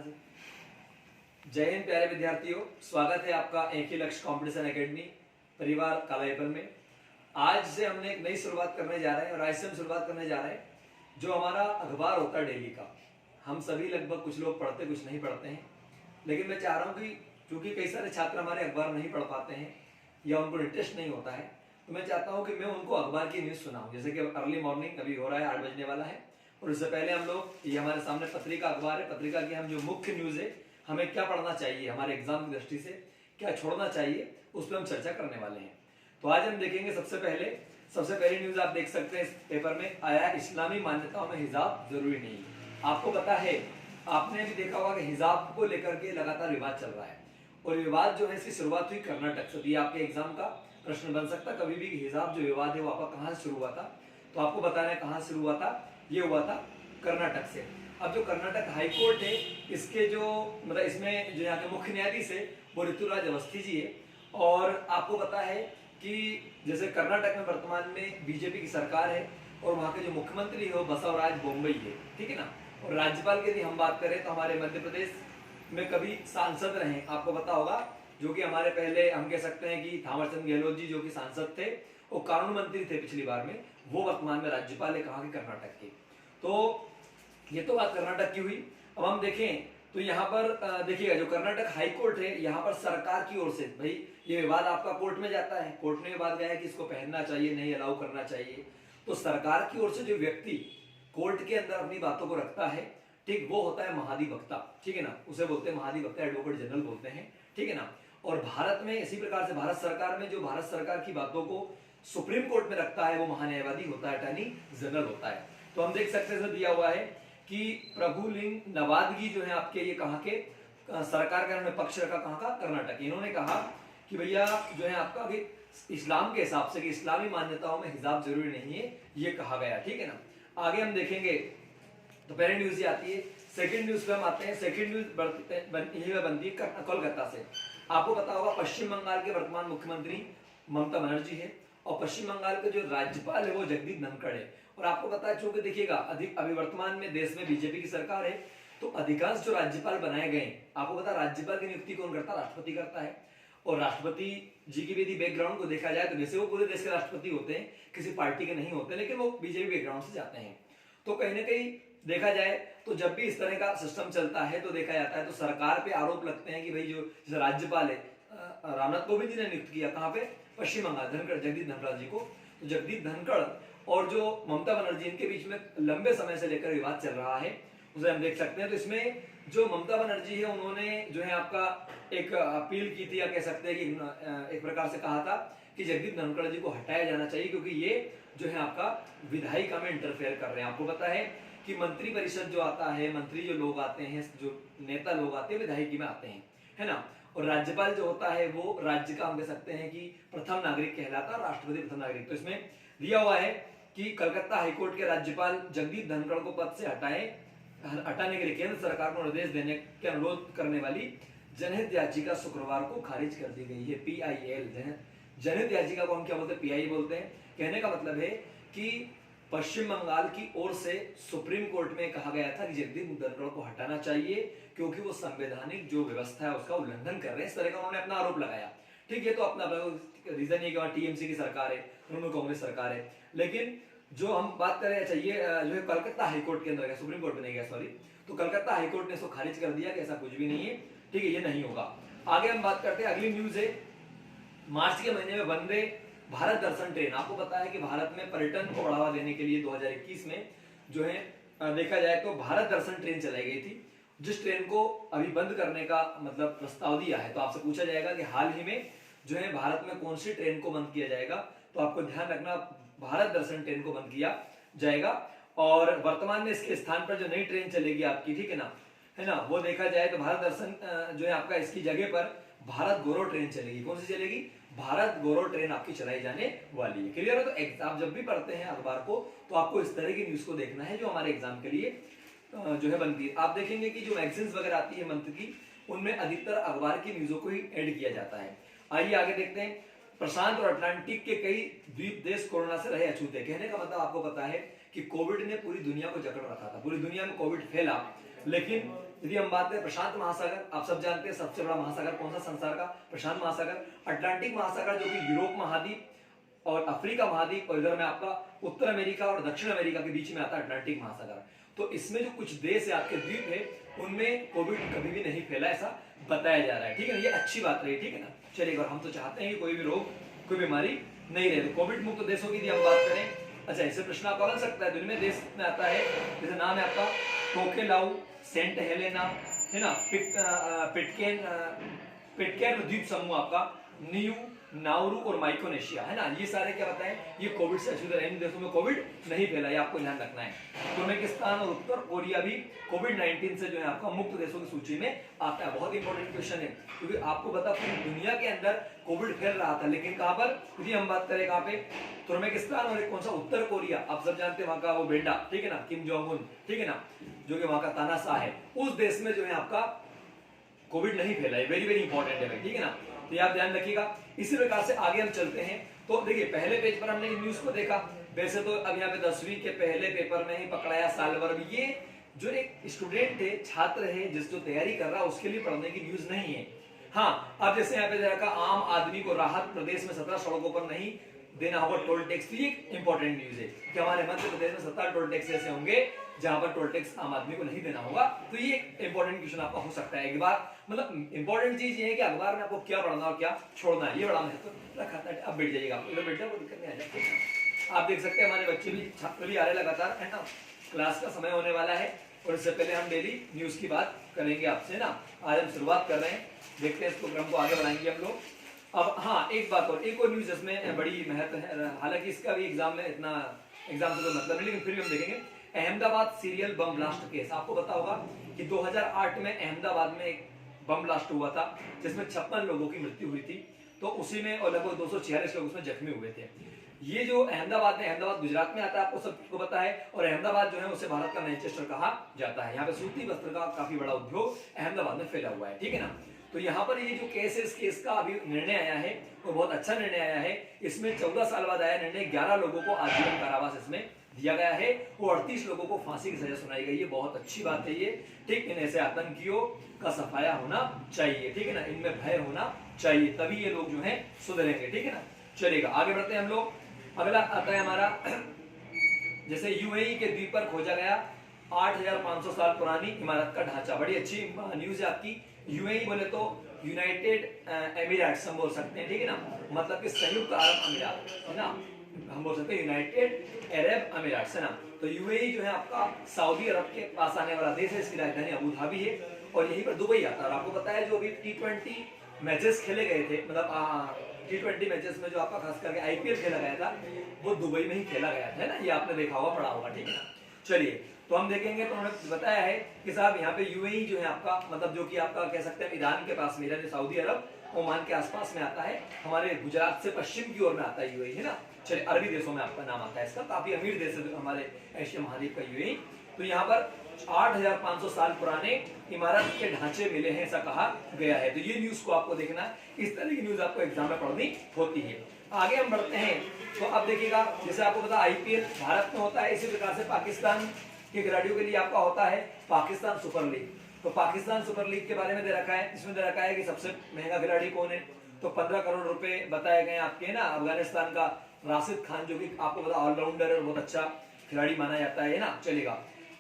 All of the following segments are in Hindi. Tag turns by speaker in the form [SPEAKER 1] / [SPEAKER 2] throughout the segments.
[SPEAKER 1] से। जय हिंद प्यारे विद्यार्थियों, स्वागत है आपका एक ही लक्ष्य कंपटीशन एकेडमी परिवार कालायपन में। आज से हमने एक नई शुरुआत करने जा रहे हैं और आज से हम शुरुआत करने जा रहे हैं जो हमारा अखबार होता है डेली का। हम सभी लगभग कुछ लोग पढ़ते कुछ नहीं पढ़ते हैं, लेकिन मैं चाह रहा हूँ कि क्योंकि कई सारे छात्र हमारे अखबार नहीं पढ़ पाते हैं या उनको इंटरेस्ट नहीं होता है, तो मैं चाहता हूँ कि मैं उनको अखबार की न्यूज़ सुनाऊँ। जैसे कि अर्ली मॉर्निंग अभी हो रहा है, 8 बजने वाला है, और इससे पहले हम लोग, ये हमारे सामने पत्रिका अखबार है, पत्रिका की हम जो मुख्य न्यूज़ है, हमें क्या पढ़ना चाहिए, हमारे एग्जाम की दृष्टि से क्या छोड़ना चाहिए, उस पर हम चर्चा करने वाले हैं। तो आज हम देखेंगे सबसे पहली न्यूज़ आप देख सकते हैं इस पेपर में आया है, इस्लामी मान्यताओं में हिजाब जरूरी नहीं। आपको पता है, आपने भी देखा होगा कि हिजाब को लेकर के लगातार विवाद चल रहा है, और विवाद जो है इसकी शुरुआत हुई कर्नाटक से। ये आपके एग्जाम का प्रश्न बन सकता कभी भी, हिजाब जो विवाद है वो आपका कहाँ से शुरू हुआ था, तो आपको बताना है कहाँ से शुरू हुआ था। ये हुआ था कर्नाटक से। अब जो कर्नाटक हाईकोर्ट है, इसके जो मतलब इसमें जो यहाँ के मुख्य न्यायाधीश है वो ऋतुराज अवस्थी जी है। और आपको पता है कि जैसे कर्नाटक में वर्तमान में बीजेपी की सरकार है और वहाँ के जो मुख्यमंत्री है वो बसवराज बोम्मई है, ठीक है ना। और राज्यपाल की यदि हम बात करें तो हमारे मध्य प्रदेश में कभी सांसद रहे, आपको पता होगा, जो कि हमारे पहले हम कह सकते हैं कि थावरचंद गहलोत जी जो कि सांसद थे और कानून मंत्री थे पिछली बार में, वो वर्तमान में राज्यपाल है कहाँ के, कर्नाटक के। तो ये तो बात कर्नाटक की हुई। अब हम देखें तो यहाँ पर देखिएगा, जो कर्नाटक हाई कोर्ट है, यहाँ पर सरकार की ओर से, भाई ये विवाद आपका कोर्ट में जाता है, कोर्ट में विवाद गया है कि इसको पहनना चाहिए, नहीं अलाउ करना चाहिए, तो सरकार की ओर से जो व्यक्ति कोर्ट के अंदर अपनी बातों को रखता है, ठीक, वो होता है महाधिवक्ता, ठीक है ना, उसे बोलते हैं महाधिवक्ता, एडवोकेट जनरल बोलते हैं, ठीक है ना। और भारत में इसी प्रकार से भारत सरकार में जो भारत सरकार की बातों को सुप्रीम कोर्ट में रखता है वो महान्यायवादी होता है, अटॉर्नी जनरल होता है। तो हम देख सकते हैं दिया हुआ है कि प्रभुलिंग नवादगी जो है आपके, ये कहाँ के सरकार का इन्होंने पक्ष रखा, कहाँ का, कर्नाटक। इन्होंने कहा कि भैया जो है आपका इस्लाम के हिसाब से कि इस्लामी मान्यताओं में हिजाब जरूरी नहीं है, ये कहा गया, ठीक है ना। आगे हम देखेंगे तो पहली न्यूज ये आती है। सेकंड न्यूज पे हम आते हैं। सेकंड न्यूज बनती है कोलकाता से। आपको पता होगा पश्चिम बंगाल के वर्तमान मुख्यमंत्री ममता बनर्जी है और पश्चिम बंगाल के जो राज्यपाल है वो जगदीप धनखड़ है। और आपको पता है, चूंकि देखिएगा अभी वर्तमान में देश में बीजेपी की सरकार है, तो अधिकांश जो राज्यपाल बनाए गए, आपको पता है राज्यपाल की नियुक्ति कौन करता है, राष्ट्रपति करता है। और राष्ट्रपति जी की भी बैकग्राउंड को देखा जाए तो वैसे वो पूरे देश के राष्ट्रपति होते हैं, किसी पार्टी के नहीं होते, लेकिन वो बीजेपी बैकग्राउंड से जाते हैं। तो कहीं ना कहीं देखा जाए तो जब भी इस तरह का सिस्टम चलता है तो देखा जाता है तो सरकार पे आरोप लगते हैं कि भाई जो राज्यपाल है रामनाथ कोविंद जी ने नियुक्त किया, कहाँ पे, पश्चिम बंगाल, धनखड़, जगदीप धनखड़ जी को। तो जगदीप धनखड़ और जो ममता बनर्जी, इनके बीच में लंबे समय से लेकर विवाद चल रहा है, उसे हम देख सकते हैं। तो इसमें जो ममता बनर्जी है उन्होंने जो है आपका एक अपील की थी, या कह सकते हैं कि एक प्रकार से कहा था कि जगदीप धनखड़ जी को हटाया जाना चाहिए क्योंकि ये जो है आपका विधायिका में इंटरफेयर कर रहे हैं। आपको पता है कि मंत्री परिषद जो आता है, मंत्री जो लोग आते हैं, जो नेता लोग आते हैं, विधायिकी में आते हैं, है ना। और राज्यपाल जो होता है वो राज्य का हम कह सकते हैं कि प्रथम नागरिक कहलाता है, राष्ट्रपति प्रथम नागरिक। तो इसमें दिया हुआ है कि कलकत्ता हाईकोर्ट के राज्यपाल जगदीप धनखड़ को पद से हटाने के लिए केंद्र सरकार को निर्देश देने के अनुरोध करने वाली जनहित याचिका शुक्रवार को खारिज कर दी गई है। PIL जनहित याचिका को हम क्या बोलते हैं, PI बोलते हैं। कहने का मतलब है कि पश्चिम बंगाल की ओर से सुप्रीम कोर्ट में कहा गया था कि जगदीप धनखड़ को हटाना चाहिए क्योंकि वो संवैधानिक जो व्यवस्था है उसका उल्लंघन कर रहे हैं, इस तरह का उन्होंने अपना आरोप लगाया। ठीक है, तो अपना रीजन ये कि वहां TMC की सरकार है, उन्होंने कांग्रेस सरकार है। लेकिन जो हम बात करें, अच्छा ये जो है कलकत्ता हाईकोर्ट के अंदर गया, सुप्रीम कोर्ट में नहीं गया, सॉरी, तो कलकत्ता हाईकोर्ट ने इसको खारिज कर दिया कि ऐसा कुछ भी नहीं है, ठीक है, ये नहीं होगा। आगे हम बात करते हैं, अगली न्यूज है मार्च के महीने में वंदे भारत दर्शन ट्रेन। आपको पता है कि भारत में पर्यटन को बढ़ावा देने के लिए 2021 में जो है देखा जाए तो भारत दर्शन ट्रेन चलाई गई थी, जिस ट्रेन को अभी बंद करने का मतलब प्रस्ताव दिया है। तो आपसे पूछा जाएगा कि हाल ही में जो है भारत में कौन सी ट्रेन को बंद किया जाएगा, तो आपको ध्यान रखना भारत दर्शन ट्रेन को बंद किया जाएगा। और वर्तमान में इसके स्थान पर जो नई ट्रेन चलेगी आपकी, ठीक है ना, है ना, वो देखा जाए तो भारत दर्शन जो है आपका इसकी जगह पर भारत गौरव ट्रेन चलेगी। कौन सी चलेगी, भारत गौरव ट्रेन आपकी चलाई जाने वाली है। क्लियर है। तो आप जब भी पढ़ते हैं अखबार को तो आपको इस तरह की न्यूज को देखना है जो हमारे एग्जाम के लिए जो है बनती है। आप देखेंगे कि जो मैगजीन्स वगैरह आती है मंथ की, उनमें अधिकतर अखबार की न्यूजों को ही ऐड किया जाता है। आइए आगे देखते हैं। प्रशांत और अटलांटिक के कई द्वीप देश कोरोना से रहे अछूते। कहने का मतलब आपको पता है कि कोविड ने पूरी दुनिया को जकड़ रखा था, पूरी दुनिया में कोविड फैला, लेकिन यदि हम बात करें प्रशांत महासागर, आप सब जानते हैं सबसे बड़ा महासागर कौन सा संसार का, प्रशांत महासागर। अटलांटिक महासागर जो कि यूरोप महाद्वीप और अफ्रीका महाद्वीप और इधर में आपका उत्तर अमेरिका और दक्षिण अमेरिका के बीच में आता है अटलांटिक महासागर। तो इसमें जो कुछ देश है आपके द्वीप है उनमें कोविड कभी भी नहीं फैला ऐसा बताया जा रहा है, ठीक है ना, ये अच्छी बात रही, ठीक है ना। चलिए, और हम तो चाहते हैं कि कोई भी रोग कोई बीमारी नहीं रहे। तो कोविड मुक्त देशों की यदि हम बात करें, अच्छा इससे प्रश्न आपका बन सकता है, दुनिया में देश में आता है जैसे नाम है आपका टोकेलाउ, सेंट हेलेना, है ना, पिटकैन द्वीप समूह आपका, न्यू नाउरू और माइक्रोनेशिया, है ना, ये सारे क्या बताएं, ये कोविड से अछूते रहे, इन देशों में कोविड नहीं फैला, ये आपको ध्यान रखना है। तुर्कमेनिस्तान और उत्तर कोरिया भी कोविड 19 से जो है आपका मुक्त देशों की सूची में आता है। बहुत इंपॉर्टेंट क्वेश्चन है, क्योंकि आपको पता पूरी दुनिया के अंदर कोविड फैल रहा था, लेकिन कहां पर, यदि हम बात करें कहां पे, तुर्कमेनिस्तान और एक कौन सा, उत्तर कोरिया, आप सब जानते हैं वहां का वो बेंडा, ठीक है ना, किम जोंग उन, ठीक है ना, जो कि वहां का तानाशाह है, उस देश में जो है आपका कोविड नहीं फैला है। वेरी वेरी इंपॉर्टेंट है भाई, ठीक है ना, तो ये आप ध्यान रखिएगा। इसी प्रकार से आगे हम चलते हैं। तो देखिए पहले पेज पर हमने न्यूज को देखा, वैसे तो अब यहाँ पे 10वीं के पहले पेपर में ही पकड़ाया साल भर, ये जो एक स्टूडेंट है, छात्र है, जिस जो तैयारी कर रहा है उसके लिए पढ़ने की न्यूज नहीं है। हाँ, अब जैसे यहाँ पे देखा आम आदमी को राहत, प्रदेश में 17 सड़कों पर नहीं देना होगा टोल टैक्स, तो ये इंपॉर्टेंट न्यूज है कि हमारे मध्य प्रदेश में 17 टोल टैक्स ऐसे होंगे जहां पर टोल टैक्स आम आदमी को नहीं देना होगा। तो ये इंपॉर्टेंट क्वेश्चन आपका हो सकता है। एक बार मतलब इंपॉर्टेंट चीज ये है कि अखबार में आपको क्या पढ़ना और क्या छोड़ना है, ये बड़ा महत्व रखा था। अब बैठ जाइएगा, आप इधर बैठ जाओ, कोई दिक्कत नहीं आ जाती। आप देख सकते हैं हमारे बच्चे भी, छात्र भी आ रहे लगातार, है ना, क्लास का समय होने वाला है और इससे पहले हम डेली न्यूज की बात करेंगे आपसे ना। आज हम शुरुआत कर रहे हैं, देखते हैं इस प्रोग्राम को आगे बढ़ाएंगे हम लोग। अब हाँ, एक बात और, एक और न्यूज इसमें बड़ी महत्व है, हालांकि इसका भी एग्जाम में इतना एग्जाम से कोई मतलब नहीं, लेकिन फिर भी हम देखेंगे। Ahmedabad serial bomb blast case, आपको पता होगा कि 2008 में अहमदाबाद में एक बम ब्लास्ट हुआ था जिसमें 56 लोगों की मृत्यु हुई थी, तो उसी में और लगभग 246 लोग उसमें जख्मी हुए थे। ये जो अहमदाबाद में, अहमदाबाद गुजरात में आता है, आपको सबको पता है, और अहमदाबाद जो है उसे भारत का मैनचेस्टर कहा जाता है। यहाँ पे सूती वस्त्र का काफी बड़ा उद्योग अहमदाबाद में फैला हुआ है, ठीक है ना। तो यहाँ पर ये जो केस है, इस केस का अभी निर्णय आया है, वो बहुत अच्छा निर्णय आया है। इसमें 14 साल बाद आया निर्णय, 11 लोगों को आजीवन कारावास इसमें दिया गया है और 38 लोगों को फांसी की सजा सुनाई गई है। बहुत अच्छी बात है ये, ठीक। इन ऐसे आतंकियों का सफाया होना चाहिए, ठीक है ना, इनमें भय होना चाहिए, तभी ये लोग जो है सुधरेंगे, ठीक है ना। चलेगा, आगे बढ़ते हैं हम लोग। अगला आता है हमारा, जैसे यूएई के द्वीप पर खोजा गया 8500 साल पुरानी इमारत का ढांचा। बड़ी अच्छी न्यूज है आपकी। यूएई बोले तो यूनाइटेड एमिरेट्स हम बोल सकते हैं, ठीक है ना, मतलब कि संयुक्त अरब अमीरात, है ना, हम बोल सकते हैं यूनाइटेड अरब अमीरात, है ना। तो यूएई जो है आपका सऊदी अरब के पास आने वाला देश है, इसकी राजधानी अबू धाबी है और यहीं पर दुबई आता है। और आपको पता है जो अभी T20 मैचेस खेले गए थे, मतलब T20 मैचेस में जो आपका खास करके आईपीएल खेला गया था वो दुबई में ही खेला गया था, है ना, ये आपने देखा होगा, पढ़ा होगा, ठीक है ना। चलिए, तो हम देखेंगे, तो उन्होंने बताया है कि साहब यहाँ पे यूएई जो है आपका, मतलब जो कि आपका कह सकते हैं ईरान के पास में, ईरान सऊदी अरब ओमान के आसपास में आता है, हमारे गुजरात से पश्चिम की ओर में आता है यूएई, है ना। चलिए, अरबी देशों में आपका नाम आता है इसका, काफी अमीर देश है हमारे एशिया महाद्वीप का यूएई। तो यहाँ पर 8500 साल पुराने इमारत के ढांचे मिले हैं, ऐसा कहा गया है। तो ये न्यूज को आपको देखना है, इस तरह की न्यूज आपको एग्जाम में पढ़नी होती है। आगे हम बढ़ते हैं, तो अब देखिएगा, जैसे आपको पता आईपीएल भारत में होता है, इसी प्रकार से पाकिस्तान के खिलाड़ियों के लिए आपका होता है पाकिस्तान सुपर लीग। तो पाकिस्तान सुपर लीग के बारे में दे रखा है, इसमें दे रखा है कि सबसे महंगा खिलाड़ी कौन है, तो 15 करोड़ रुपए बताए गए आपके, ना, अफगानिस्तान का राशिद खान, जो कि आपको पता ऑलराउंडर है और बहुत अच्छा खिलाड़ी माना जाता है ना। चलेगा,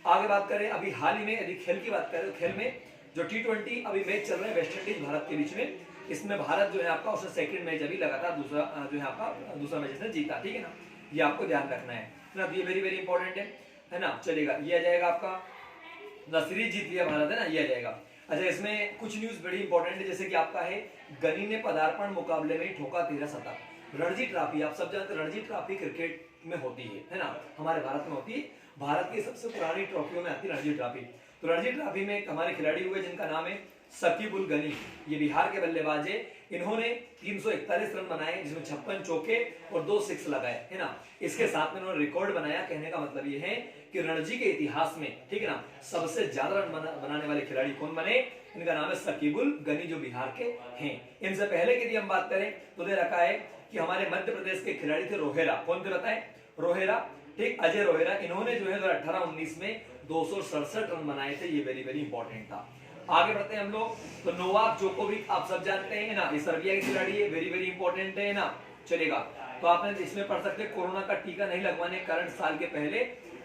[SPEAKER 1] आगे बात करें, अभी हाल ही में यदि खेल की बात करें तो खेल में जो T20 अभी मैच चल रहे हैं वेस्ट इंडीज भारत के बीच में, इसमें भारत जो है आपका उसने सेकंड मैच अभी लगातार दूसरा जो है आपका दूसरा मैच इसने जीता, ठीक है ना, ये आपको ध्यान रखना है ना, ये वेरी वेरी इंपॉर्टेंट है ना। चलेगा, ये आ जाएगा आपका सीरीज जीत लिया भारत, है ना, ये आ जाएगा। अच्छा, इसमें कुछ न्यूज बड़ी इंपॉर्टेंट है, जैसे कि आपका है गनी ने पदार्पण मुकाबले में ठोका 13 शतक। रणजी ट्रॉफी आप सब जानते हैं, रणजी ट्रॉफी क्रिकेट में होती है ना, हमारे भारत में होती है, भारत की सबसे पुरानी ट्रॉफियों में आती है रणजी ट्रॉफी। तो रणजी ट्रॉफी में हमारे खिलाड़ी हुए जिनका नाम है शकीब उल गनी, ये बिहार के बल्लेबाज है। इन्होंने 341 रन बनाए, जिसमें 56 चौके और 2 सिक्स लगाए, है ना। इसके साथ में उन्होंने रिकॉर्ड बनाया। कहने का मतलब ये है कि रणजी के इतिहास में, ठीक है ना, सबसे ज्यादा रन बनाने वाले खिलाड़ी कौन बने, इनका नाम है शकीबुल गनी, जो बिहार के हैं। इनसे पहले की यदि हम बात करें तो दे रखा है कि हमारे मध्य प्रदेश के खिलाड़ी थे रोहेरा, कौन थे बताएं, रोहेरा, ठीक, अजय रोहेरा। इन्होंने जो है 2018-19 में 267 रन बनाए थे, ये वेरी वेरी इंपॉर्टेंट था। आगे बढ़ते हैं हम लोग। तो नोवाक जोकोविक आप सब जानते हैं ना, ये सर्बिया के खिलाड़ी है, वेरी वेरी इंपॉर्टेंट है ना, चलेगा। तो आपने इसमें पढ़ सकते हैं कोरोना का टीका नहीं लगवाने के कारण साल के पहले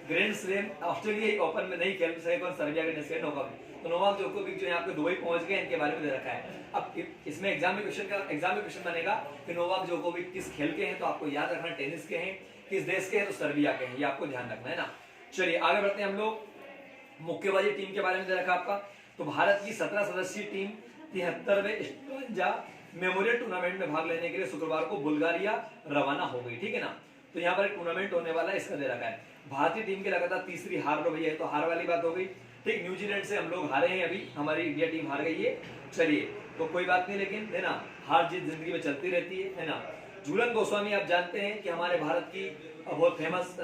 [SPEAKER 1] ग्रैंड स्लैम ऑस्ट्रेलिया ओपन में नहीं खेल सके कौन, सर्बिया के नेशनल नोवाक। तो नोवाक जोकोविक जो यहाँ पे दुबई पहुंच गए, इनके बारे में दे रखा है। अब इसमें एग्जाम में क्वेश्चन बनेगा कि नोवाक जोकोविक किस खेल के हैं, तो आपको याद रखना टेनिस के हैं, किस देश के हैं, तो सर्बिया के हैं, ये आपको ध्यान रखना है ना। चलिए आगे बढ़ते हैं हम लोग। मुक्केबाजी टीम के बारे में दे रखा आपका। तो भारत की 17 सदस्यीय टीम 73वें स्ट्रेंजा मेमोरियल टूर्नामेंट में भाग लेने के लिए शुक्रवार को बुल्गारिया रवाना हो गई, ठीक है ना। तो यहाँ पर एक टूर्नामेंट होने वाला है, इसका दे रखा है। भारतीय टीम की लगातार तीसरी हार हो गई है, तो हार वाली बात हो गई, ठीक। न्यूजीलैंड से हम लोग हारे हैं, अभी हमारी इंडिया टीम हार गई है। चलिए तो कोई बात नहीं, लेकिन है ना, हार जीत जिंदगी में चलती रहती है ना। झूलन गोस्वामी आप जानते हैं कि हमारे भारत की बहुत फेमस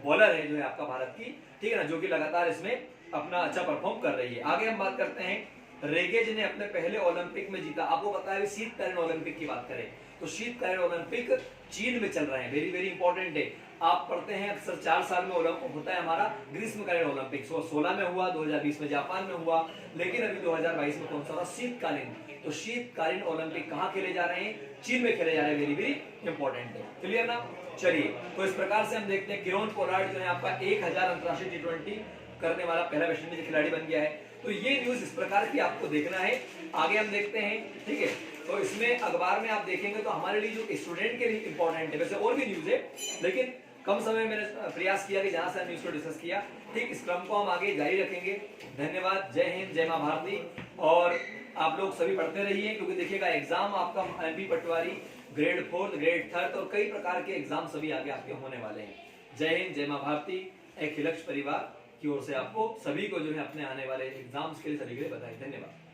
[SPEAKER 1] बॉलर है जो है आपका भारत की, ठीक है ना, जो कि लगातार इसमें अपना अच्छा परफॉर्म कर रही है। आगे हम बात करते हैं, रेगेज ने अपने पहले ओलंपिक में जीता। आपको पता है शीतकालीन ओलंपिक की बात करें तो शीतकालीन ओलंपिक चीन में चल रहे हैं, वेरी वेरी इंपॉर्टेंट है। आप पढ़ते हैं अक्सर 4 साल में ओलंपिक होता है हमारा ग्रीष्मकालीन ओलंपिक, 16 में हुआ, 2020 में जापान में हुआ, लेकिन अभी 2022 में कौन सा रहा, शीतकालीन। तो शीतकालीन ओलंपिक कहाँ खेले जा रहे हैं, चीन में खेले जा रहे हैं, वेरी वेरी इंपॉर्टेंट है, क्लियर ना। चलिए तो इस प्रकार से हम देखते हैं किरोन पोलार्ड जो है आपका 1000 अंतरराष्ट्रीय T20 करने वाला पहला वेस्ट इंडीज खिलाड़ी बन गया है। तो ये न्यूज इस प्रकार की आपको देखना है। आगे हम देखते हैं, ठीक है। तो इसमें अखबार में आप देखेंगे तो हमारे लिए जो स्टूडेंट के लिए इंपॉर्टेंट है, वैसे और भी न्यूज है, लेकिन कम समय मैंने प्रयास किया कि जहां से न्यूज को डिस्कस किया, ठीक। इस क्रम को हम आगे जारी रखेंगे। धन्यवाद, जय हिंद, जय मां भारती। और आप लोग सभी पढ़ते रहिए, क्योंकि देखिएगा एग्जाम आपका MP पटवारी ग्रेड 4, ग्रेड 3 और कई प्रकार के एग्जाम सभी आगे आपके होने वाले हैं। जय हिंद, जय मां भारती। एक लक्ष्य परिवार की ओर से आपको सभी को जो है अपने आने वाले एग्जाम्स के लिए सभी के लिए बधाई। धन्यवाद।